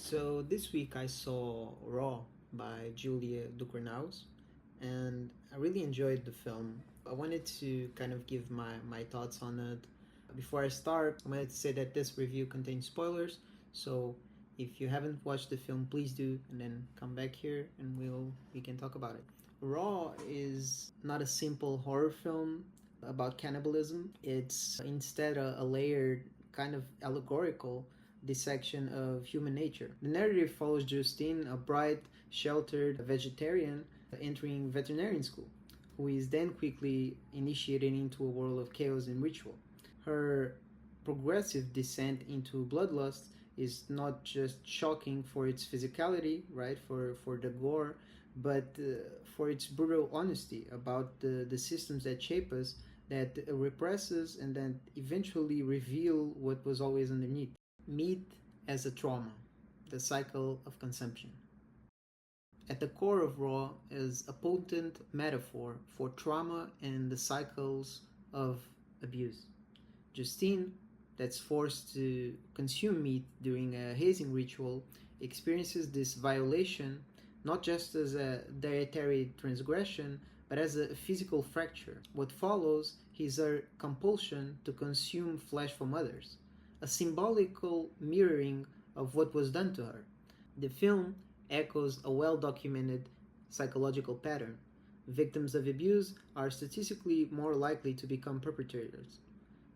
So this week I saw Raw by Julia Ducournau, and I really enjoyed the film. I wanted to kind of give my thoughts on it. Before I start, I wanted to say that this review contains spoilers, so if you haven't watched the film, please do, and then come back here and we can talk about it. Raw is not a simple horror film about cannibalism. It's instead a layered, kind of allegorical dissection of human nature. The narrative follows Justine, a bright, sheltered vegetarian entering veterinarian school, who is then quickly initiated into a world of chaos and ritual. Her progressive descent into bloodlust is not just shocking for its physicality, right, for the gore, but for its brutal honesty about the systems that shape us, that represses and then eventually reveal what was always underneath. Meat as a trauma, the cycle of consumption. At the core of Raw is a potent metaphor for trauma and the cycles of abuse. Justine, that's forced to consume meat during a hazing ritual, experiences this violation not just as a dietary transgression, but as a physical fracture. What follows is her compulsion to consume flesh from others, a symbolical mirroring of what was done to her. The film echoes a well documented psychological pattern. Victims of abuse are statistically more likely to become perpetrators.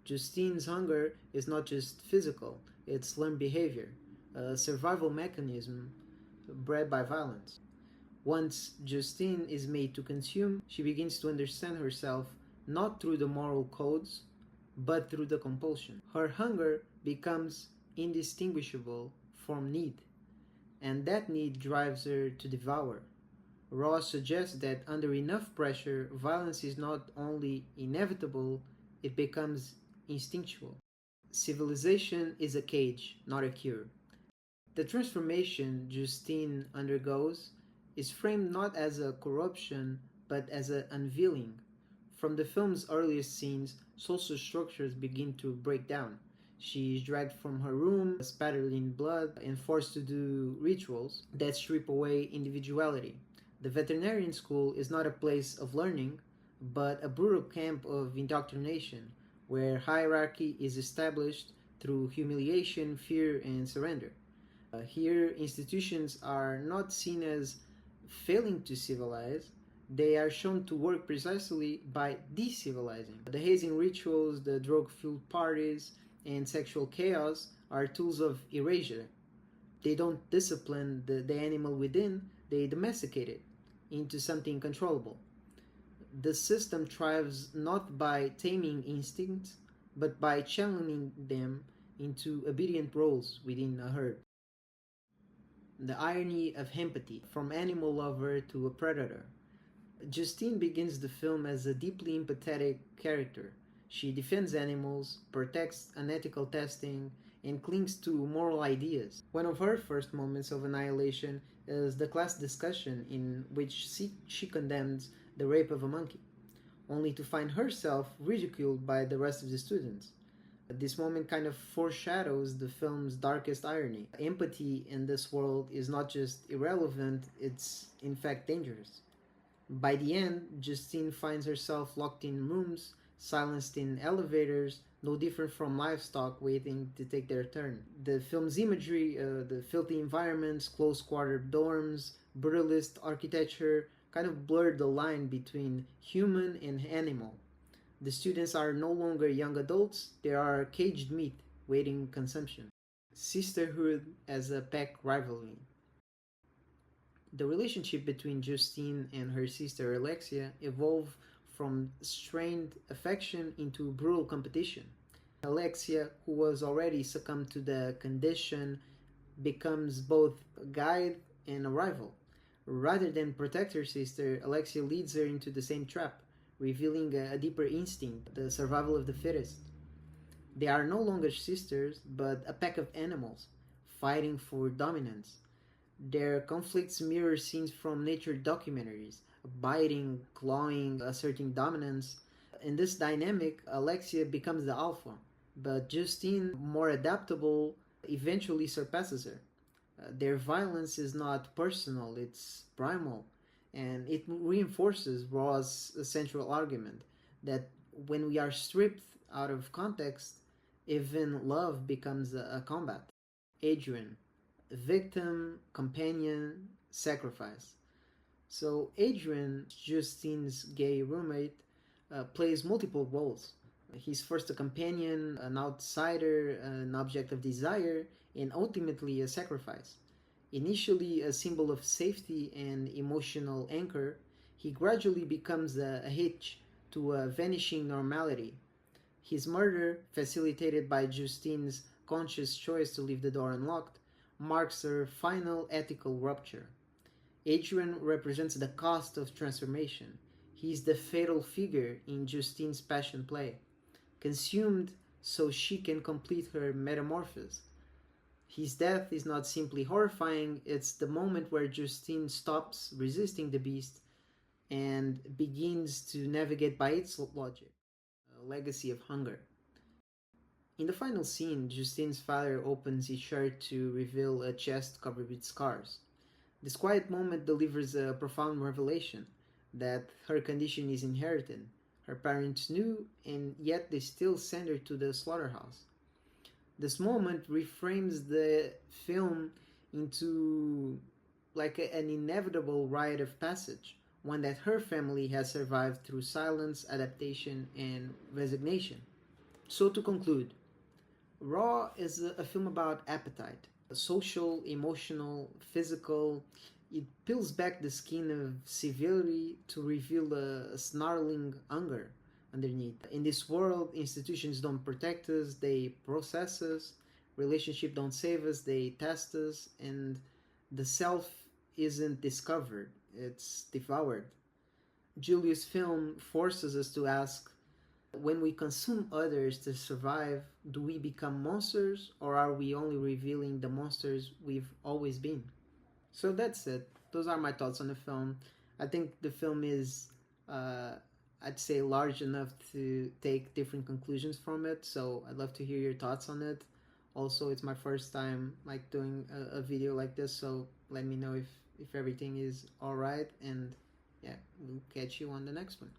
Justine's hunger is not just physical, it's learned behavior, a survival mechanism bred by violence. Once Justine is made to consume, she begins to understand herself not through the moral codes, but through the compulsion. Her hunger becomes indistinguishable from need, and that need drives her to devour. Ross suggests that under enough pressure, violence is not only inevitable, it becomes instinctual. Civilization is a cage, not a cure. The transformation Justine undergoes is framed not as a corruption, but as an unveiling. From the film's earliest scenes, social structures begin to break down. She is dragged from her room, spattered in blood, and forced to do rituals that strip away individuality. The veterinarian school is not a place of learning, but a brutal camp of indoctrination, where hierarchy is established through humiliation, fear, and surrender. Here, institutions are not seen as failing to civilize, they are shown to work precisely by decivilizing. The hazing rituals, the drug fueled parties, and sexual chaos are tools of erasure. They don't discipline the animal within, they domesticate it into something controllable. The system thrives not by taming instincts, but by channeling them into obedient roles within a herd. The irony of empathy, from animal lover to a predator. Justine begins the film as a deeply empathetic character. She defends animals, protects unethical testing, and clings to moral ideas. One of her first moments of annihilation is the class discussion in which she condemns the rape of a monkey, only to find herself ridiculed by the rest of the students. This moment kind of foreshadows the film's darkest irony. Empathy in this world is not just irrelevant, it's in fact dangerous. By the end, Justine finds herself locked in rooms, silenced in elevators, no different from livestock waiting to take their turn. The film's imagery, the filthy environments, close quarter dorms, brutalist architecture, kind of blurred the line between human and animal. The students are no longer young adults, they are caged meat waiting consumption. Sisterhood as a pack rivalry. The relationship between Justine and her sister Alexia evolved from strained affection into brutal competition. Alexia, who was already succumbed to the condition, becomes both a guide and a rival. Rather than protect her sister, Alexia leads her into the same trap, revealing a deeper instinct, the survival of the fittest. They are no longer sisters, but a pack of animals, fighting for dominance. Their conflicts mirror scenes from nature documentaries, biting, clawing, asserting dominance. In this dynamic, Alexia becomes the alpha, but Justine, more adaptable, eventually surpasses her. Their violence is not personal, it's primal. And it reinforces Raw's central argument that when we are stripped out of context, even love becomes a combat. Adrian, victim, companion, sacrifice. So Adrian, Justine's gay roommate, plays multiple roles. He's first a companion, an outsider, an object of desire, and ultimately a sacrifice. Initially a symbol of safety and emotional anchor, he gradually becomes a hitch to a vanishing normality. His murder, facilitated by Justine's conscious choice to leave the door unlocked, marks her final ethical rupture. Adrian represents the cost of transformation. He is the fatal figure in Justine's passion play, consumed so she can complete her metamorphosis. His death is not simply horrifying, it's the moment where Justine stops resisting the beast and begins to navigate by its logic, a legacy of hunger. In the final scene, Justine's father opens his shirt to reveal a chest covered with scars. This quiet moment delivers a profound revelation that her condition is inherited. Her parents knew, and yet they still send her to the slaughterhouse. This moment reframes the film into like an inevitable rite of passage, one that her family has survived through silence, adaptation, and resignation. So, to conclude, Raw is a film about appetite, social, emotional, physical. It peels back the skin of civility to reveal a snarling hunger underneath. In this world, institutions don't protect us, they process us. Relationships don't save us, they test us. And the self isn't discovered, it's devoured. Julius' film forces us to ask, when we consume others to survive, do we become monsters or are we only revealing the monsters we've always been? So that's it. Those are my thoughts on the film. I think the film is, I'd say, large enough to take different conclusions from it. So I'd love to hear your thoughts on it. Also, it's my first time like doing a video like this, so let me know if everything is all right. And yeah, we'll catch you on the next one.